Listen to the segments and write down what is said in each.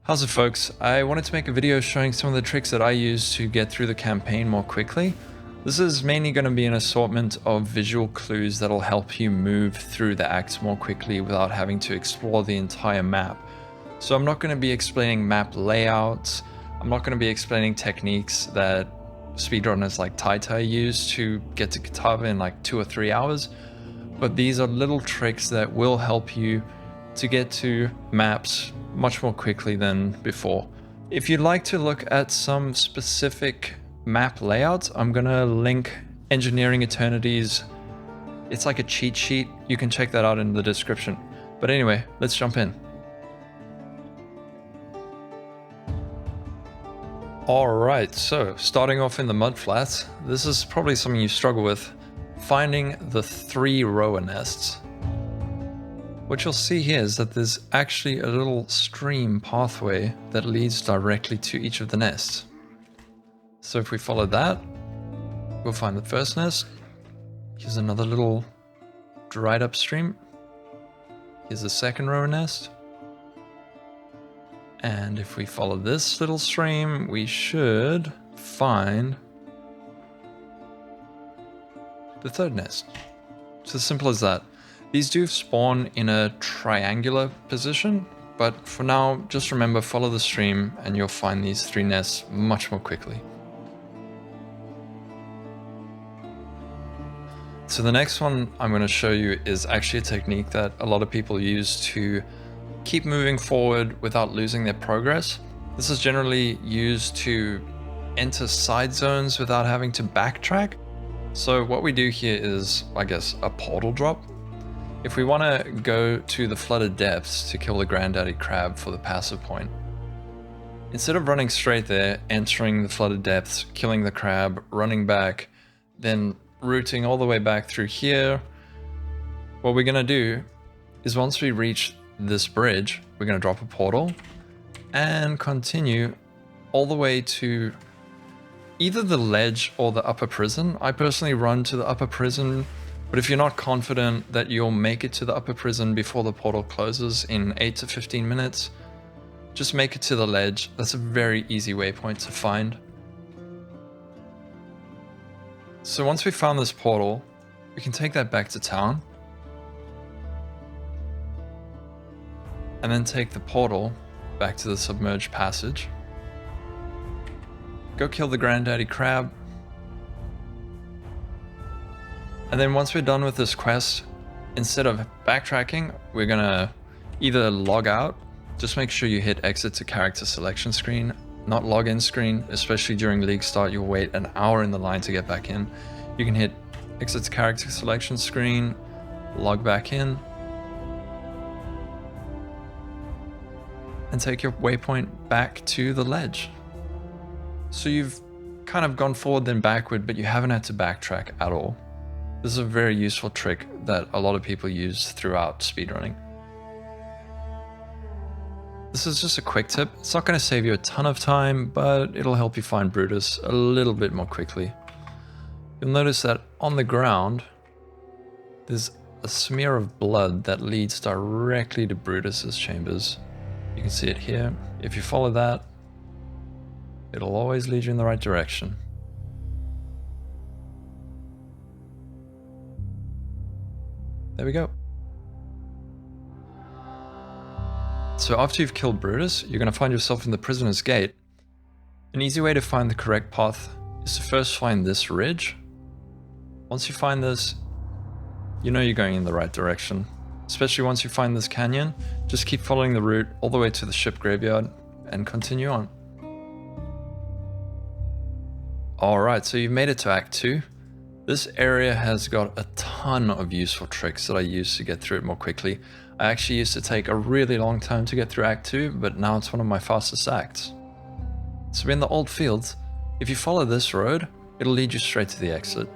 How's it, folks? I wanted to make a video showing some of the tricks that I use to get through the campaign more quickly. This is mainly going to be an assortment of visual clues that'll help you move through the acts more quickly without having to explore the entire map. So I'm not going to be explaining map layouts, I'm not going to be explaining techniques that speedrunners like Taita use to get to Katava in like 2 or 3 hours, but these are little tricks that will help you to get to maps much more quickly than before. If you'd like to look at some specific map layouts, I'm gonna link Engineering Eternities. It's like a cheat sheet. You can check that out in the description. But anyway, let's jump in. Alright, so starting off in the mudflats, this is probably something you struggle with, finding the 3 rower nests. What you'll see here is that there's actually a little stream pathway that leads directly to each of the nests. So if we follow that, we'll find the first nest. Here's another little dried up stream. Here's the second rower nest. And if we follow this little stream, we should find the third nest. It's as simple as that. These do spawn in a triangular position, but for now, just remember, follow the stream and you'll find these 3 nests much more quickly. So the next one I'm going to show you is actually a technique that a lot of people use to keep moving forward without losing their progress. This is generally used to enter side zones without having to backtrack. So what we do here is, I guess, a portal drop. If we want to go to the flooded depths to kill the granddaddy crab for the passive point, instead of running straight there, entering the flooded depths, killing the crab, running back, then routing all the way back through here, what we're going to do is once we reach this bridge, we're going to drop a portal and continue all the way to either the ledge or the upper prison. I personally run to the upper prison, but if you're not confident that you'll make it to the upper prison before the portal closes in 8 to 15 minutes, just make it to the ledge. That's a very easy waypoint to find. So once we found this portal, we can take that back to town. And then take the portal back to the submerged passage. Go kill the granddaddy crab. And then once we're done with this quest, instead of backtracking, we're gonna either log out, just make sure you hit exit to character selection screen, not login screen, especially during league start, you'll wait an hour in the line to get back in. You can hit exit to character selection screen, log back in, and take your waypoint back to the ledge. So you've kind of gone forward then backward, but you haven't had to backtrack at all. This is a very useful trick that a lot of people use throughout speedrunning. This is just a quick tip. It's not going to save you a ton of time, but it'll help you find Brutus a little bit more quickly. You'll notice that on the ground, there's a smear of blood that leads directly to Brutus's chambers. You can see it here. If you follow that, it'll always lead you in the right direction. There we go. So after you've killed Brutus, you're going to find yourself in the prisoner's gate. An easy way to find the correct path is to first find this ridge. Once you find this, you know you're going in the right direction. Especially once you find this canyon, just keep following the route all the way to the ship graveyard and continue on. Alright, so you've made it to Act 2. This area has got a ton of useful tricks that I use to get through it more quickly. I actually used to take a really long time to get through Act 2, but now it's one of my fastest acts. So in the old fields, if you follow this road, it'll lead you straight to the exit.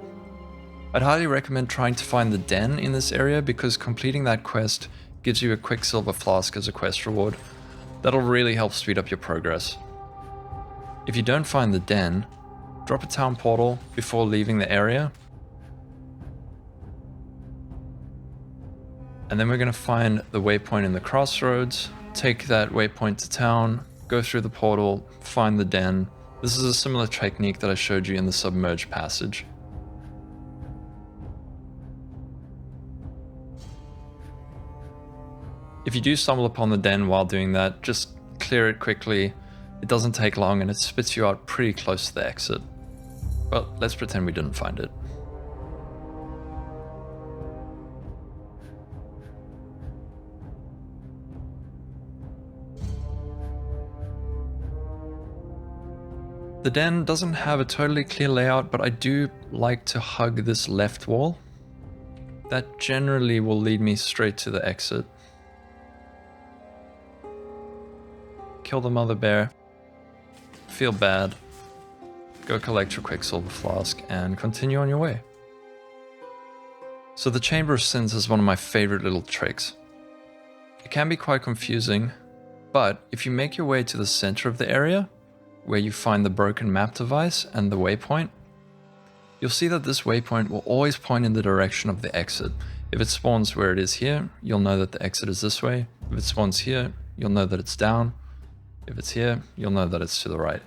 I'd highly recommend trying to find the den in this area because completing that quest gives you a quicksilver flask as a quest reward. That'll really help speed up your progress. If you don't find the den, drop a town portal before leaving the area. And then we're going to find the waypoint in the crossroads, take that waypoint to town, go through the portal, find the den. This is a similar technique that I showed you in the submerged passage. If you do stumble upon the den while doing that, just clear it quickly. It doesn't take long and it spits you out pretty close to the exit. But let's pretend we didn't find it. The den doesn't have a totally clear layout, but I do like to hug this left wall. That generally will lead me straight to the exit. Kill the mother bear. Feel bad. Go collect your Quicksilver flask and continue on your way. So the Chamber of Sins is one of my favorite little tricks. It can be quite confusing, but if you make your way to the center of the area, where you find the broken map device and the waypoint, you'll see that this waypoint will always point in the direction of the exit. If it spawns where it is here, you'll know that the exit is this way. If it spawns here, you'll know that it's down. If it's here, you'll know that it's to the right.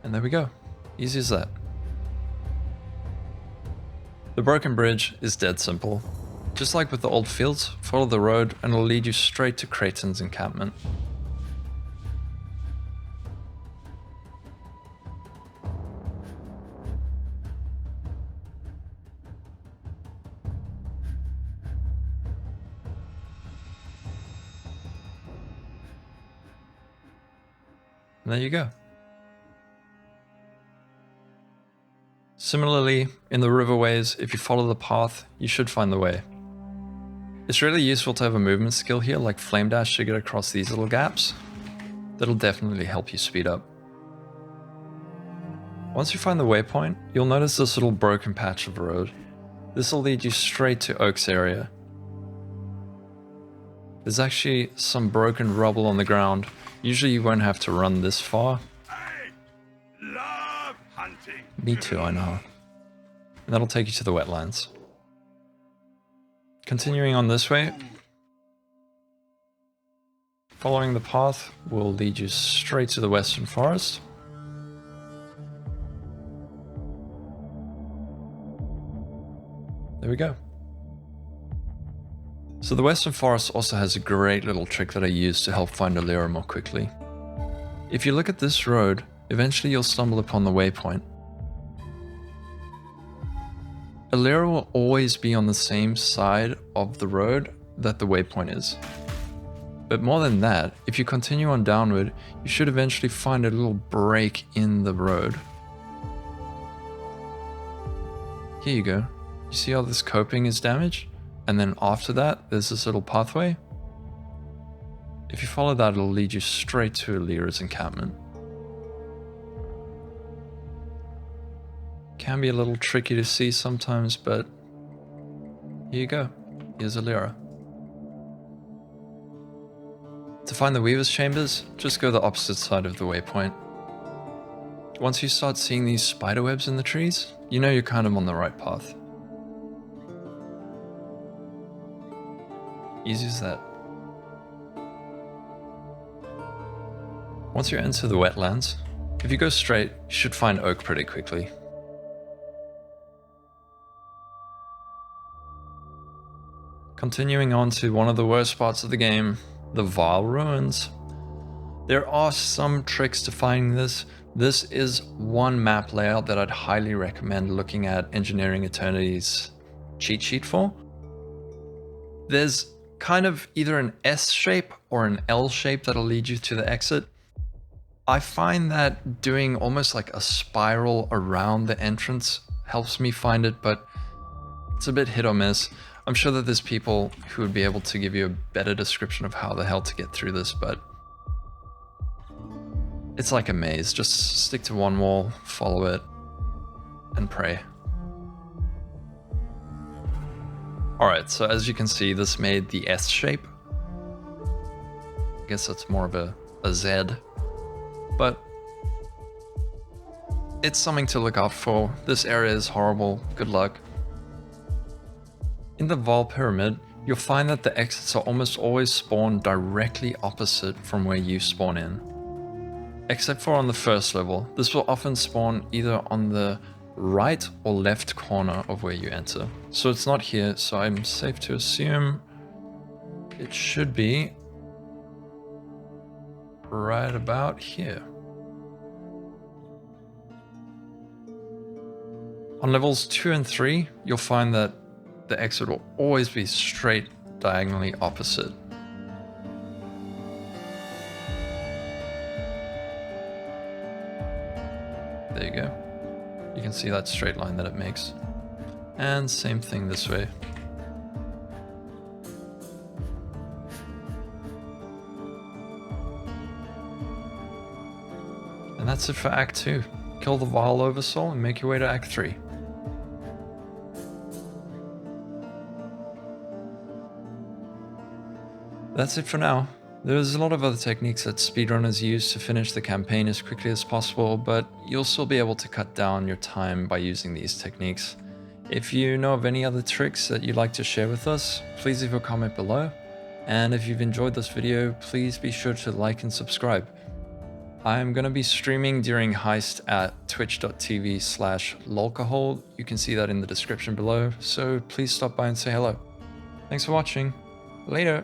And there we go. Easy as that. The broken bridge is dead simple. Just like with the old fields, follow the road and it'll lead you straight to Creighton's encampment. And there you go. Similarly, in the riverways, if you follow the path, you should find the way. It's really useful to have a movement skill here like Flame Dash to get across these little gaps. That'll definitely help you speed up. Once you find the waypoint, you'll notice this little broken patch of road. This will lead you straight to Oak's area. There's actually some broken rubble on the ground. Usually you won't have to run this far. I love hunting. Me too, I know. And that'll take you to the wetlands. Continuing on this way, following the path will lead you straight to the Western Forest. There we go. So the Western Forest also has a great little trick that I use to help find a Lyra more quickly. If you look at this road, eventually you'll stumble upon the waypoint. A Lyra will always be on the same side of the road that the waypoint is. But more than that, if you continue on downward, you should eventually find a little break in the road. Here you go. You see how this coping is damaged? And then after that, there's this little pathway. If you follow that, it'll lead you straight to Lyra's encampment. Can be a little tricky to see sometimes, but here you go. Here's a Lyra. To find the Weaver's Chambers, just go the opposite side of the waypoint. Once you start seeing these spiderwebs in the trees, you know you're kind of on the right path. Easy as that. Once you enter the wetlands, if you go straight, you should find Oak pretty quickly. Continuing on to one of the worst parts of the game, the Vile Ruins. There are some tricks to finding this. This is one map layout that I'd highly recommend looking at Engineering Eternity's cheat sheet for. There's kind of either an S shape or an L shape that'll lead you to the exit. I find that doing almost like a spiral around the entrance helps me find it, but it's a bit hit or miss. I'm sure that there's people who would be able to give you a better description of how the hell to get through this, but it's like a maze. Just stick to one wall, follow it, and pray. Alright, so as you can see, this made the S shape. I guess that's more of a Z. But it's something to look out for. This area is horrible. Good luck. In the Val Pyramid, you'll find that the exits are almost always spawned directly opposite from where you spawn in. Except for on the first level, this will often spawn either on the right or left corner of where you enter. So it's not here, so I'm safe to assume it should be right about here. On levels 2 and 3, you'll find that the exit will always be straight diagonally opposite. There you go. You can see that straight line that it makes. And same thing this way. And that's it for Act 2. Kill the Vile Oversoul and make your way to Act 3. That's it for now. There's a lot of other techniques that speedrunners use to finish the campaign as quickly as possible, but you'll still be able to cut down your time by using these techniques. If you know of any other tricks that you'd like to share with us, please leave a comment below. And if you've enjoyed this video, please be sure to like and subscribe. I'm going to be streaming during Heist at twitch.tv/lolcahol. You can see that in the description below, so please stop by and say hello. Thanks for watching. Later.